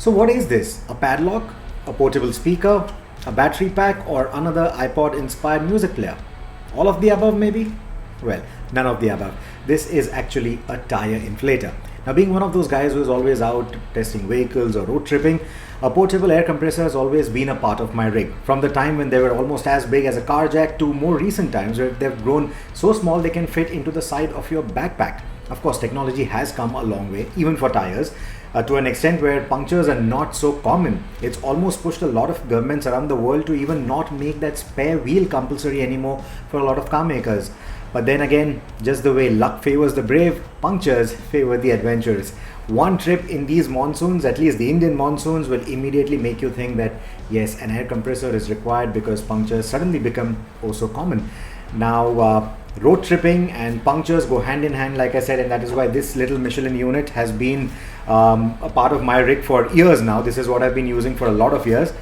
So what is this? A padlock, a portable speaker, a battery pack, or another iPod-inspired music player? All of the above maybe? Well, none of the above. This is actually a tire inflator. Now, being one of those guys who is always out testing vehicles or road tripping, a portable air compressor has always been a part of my rig. From the time when they were almost as big as a car jack to more recent times where they've grown so small they can fit into the side of your backpack. Of course, technology has come a long way, even for tires, to an extent where punctures are not so common. It's almost pushed a lot of governments around the world to even not make that spare wheel compulsory anymore for a lot of car makers. But then again, just the way luck favors the brave, punctures favor the adventurous. One trip in these monsoons, at least the Indian monsoons, will immediately make you think that yes, an air compressor is required because punctures suddenly become oh so common. Now, road tripping and punctures go hand in hand, like I said, and that is why this little Michelin unit has been a part of my rig for years now. This is what I've been using for a lot of years.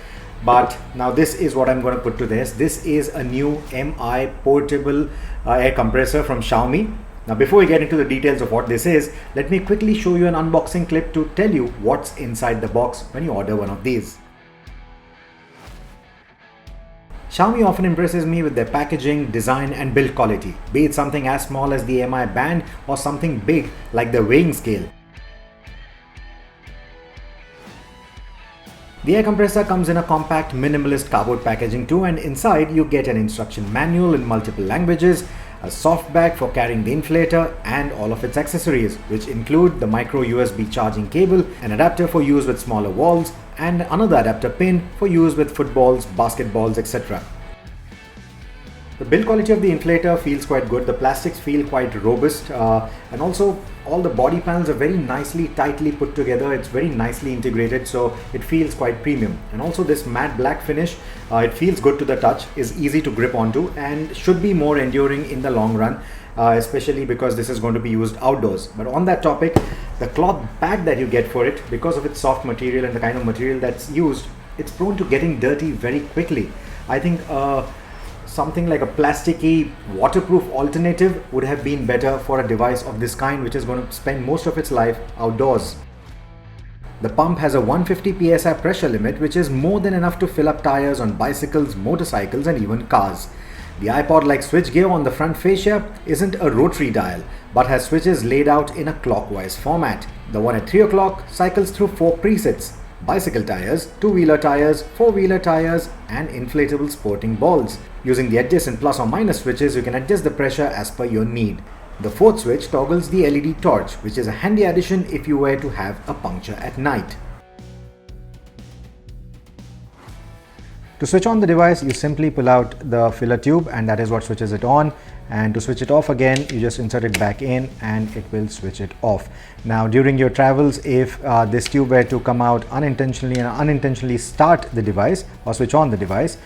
But now this is what I'm going to put to this. This is a new MI portable air compressor from Xiaomi. Now before we get into the details of what this is, let me quickly show you an unboxing clip to tell you what's inside the box when you order one of these. Xiaomi often impresses me with their packaging, design and build quality, be it something as small as the MI band or something big like the weighing scale. The air compressor comes in a compact minimalist cardboard packaging too, and inside you get an instruction manual in multiple languages, a soft bag for carrying the inflator and all of its accessories, which include the micro USB charging cable, an adapter for use with smaller valves, and another adapter pin for use with footballs, basketballs, etc. The build quality of the inflator feels quite good. The plastics feel quite robust, and also all the body panels are very nicely, tightly put together. It's very nicely integrated, so it feels quite premium. And also this matte black finish, it feels good to the touch, is easy to grip onto, and should be more enduring in the long run, especially because this is going to be used outdoors. But on that topic, the cloth bag that you get for it, because of its soft material and the kind of material that's used, it's prone to getting dirty very quickly. I think something like a plasticky waterproof alternative would have been better for a device of this kind, which is going to spend most of its life outdoors. The pump has a 150 psi pressure limit, which is more than enough to fill up tires on bicycles, motorcycles and even cars. The iPod-like switchgear on the front fascia isn't a rotary dial, but has switches laid out in a clockwise format. The one at 3 o'clock cycles through 4 presets: bicycle tires, two-wheeler tires, four-wheeler tires and inflatable sporting balls. Using the adjacent plus or minus switches, you can adjust the pressure as per your need. The fourth switch toggles the LED torch, which is a handy addition if you were to have a puncture at night. To switch on the device, you simply pull out the filler tube and that is what switches it on. And to switch it off again, you just insert it back in and it will switch it off. Now during your travels, if this tube were to come out unintentionally and unintentionally start the device or switch on the device,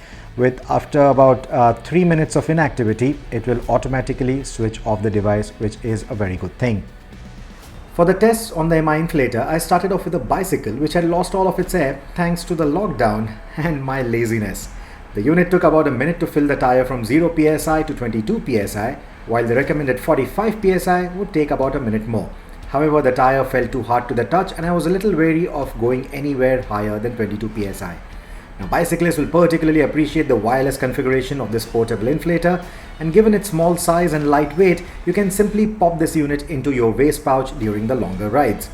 after about 3 minutes of inactivity, it will automatically switch off the device, which is a very good thing. For the tests on the MI inflator, I started off with a bicycle which had lost all of its air thanks to the lockdown and my laziness. The unit took about a minute to fill the tire from 0 psi to 22 psi, while the recommended 45 psi would take about a minute more. However, the tire felt too hard to the touch and I was a little wary of going anywhere higher than 22 psi. Now, bicyclists will particularly appreciate the wireless configuration of this portable inflator, and given its small size and light weight, you can simply pop this unit into your waist pouch during the longer rides.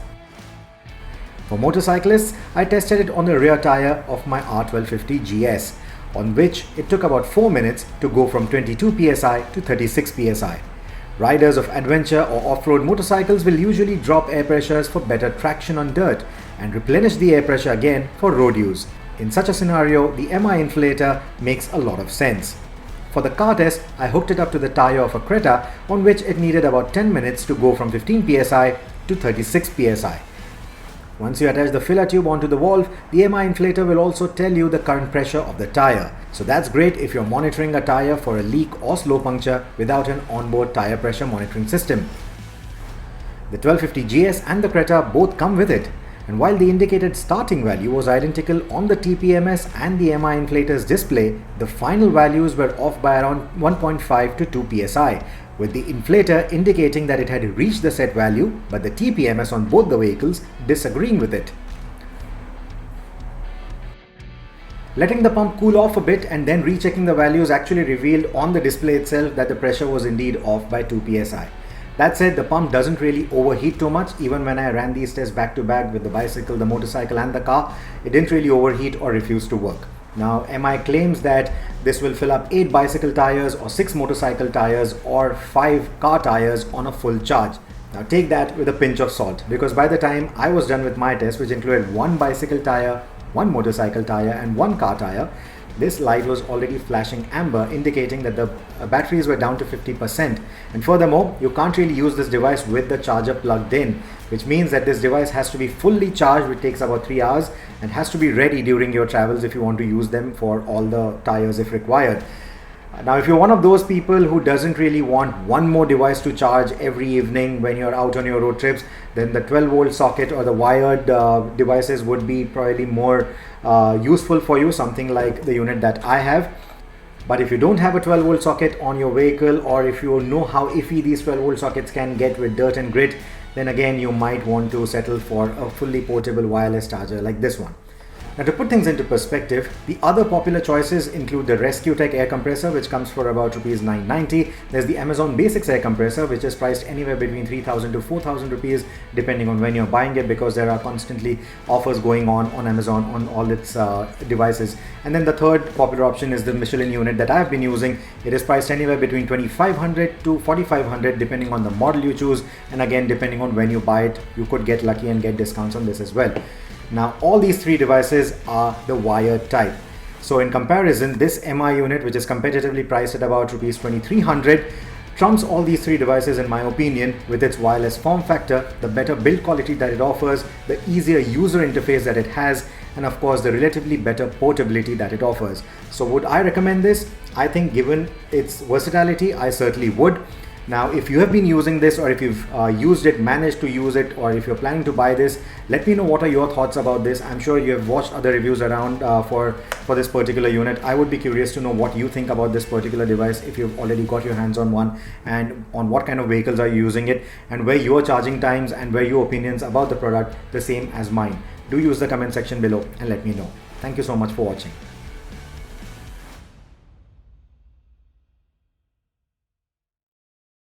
For motorcyclists, I tested it on the rear tire of my R1250 GS, on which it took about 4 minutes to go from 22 psi to 36 psi. Riders of adventure or off-road motorcycles will usually drop air pressures for better traction on dirt and replenish the air pressure again for road use. In such a scenario, the MI inflator makes a lot of sense. For the car test, I hooked it up to the tire of a Creta, on which it needed about 10 minutes to go from 15 psi to 36 psi. Once you attach the filler tube onto the valve, the MI inflator will also tell you the current pressure of the tire. So that's great if you're monitoring a tire for a leak or slow puncture without an onboard tire pressure monitoring system. The 1250 GS and the Creta both come with it. And while the indicated starting value was identical on the TPMS and the MI inflator's display, the final values were off by around 1.5 to 2 psi, with the inflator indicating that it had reached the set value, but the TPMS on both the vehicles disagreeing with it. Letting the pump cool off a bit and then rechecking the values actually revealed on the display itself that the pressure was indeed off by 2 psi. That said, the pump doesn't really overheat too much. Even when I ran these tests back to back with the bicycle, the motorcycle and the car, it didn't really overheat or refuse to work. Now, MI claims that this will fill up 8 bicycle tires or 6 motorcycle tires or 5 car tires on a full charge. Now take that with a pinch of salt, because by the time I was done with my test, which included 1 bicycle tire, 1 motorcycle tire and 1 car tire, this light was already flashing amber, indicating that the batteries were down to 50%. And furthermore, you can't really use this device with the charger plugged in, which means that this device has to be fully charged, which takes about 3 hours, and has to be ready during your travels if you want to use them for all the tires if required. Now, if you're one of those people who doesn't really want one more device to charge every evening when you're out on your road trips, then the 12-volt socket or the wired devices would be probably more useful for you, something like the unit that I have. But if you don't have a 12-volt socket on your vehicle, or if you know how iffy these 12-volt sockets can get with dirt and grit, then again you might want to settle for a fully portable wireless charger like this one. Now, to put things into perspective, the other popular choices include the RescueTech air compressor, which comes for about Rs 990. There's the Amazon Basics air compressor, which is priced anywhere between 3,000 to 4,000 rupees, depending on when you're buying it, because there are constantly offers going on Amazon on all its devices. And then the third popular option is the Michelin unit that I've been using. It is priced anywhere between 2,500 to 4,500, depending on the model you choose. And again, depending on when you buy it, you could get lucky and get discounts on this as well. Now, all these 3 devices are the wired type. So in comparison, this MI unit, which is competitively priced at about Rs 2,300, trumps all these 3 devices in my opinion, with its wireless form factor, the better build quality that it offers, the easier user interface that it has, and of course the relatively better portability that it offers. So would I recommend this? I think given its versatility, I certainly would. Now, if you have been using this, or if you've used it, managed to use it, or if you're planning to buy this, let me know what are your thoughts about this. I'm sure you have watched other reviews around for this particular unit. I would be curious to know what you think about this particular device, if you've already got your hands on one, and on what kind of vehicles are you using it, and where your charging times and where your opinions about the product the same as mine. Do use the comment section below and let me know. Thank you so much for watching.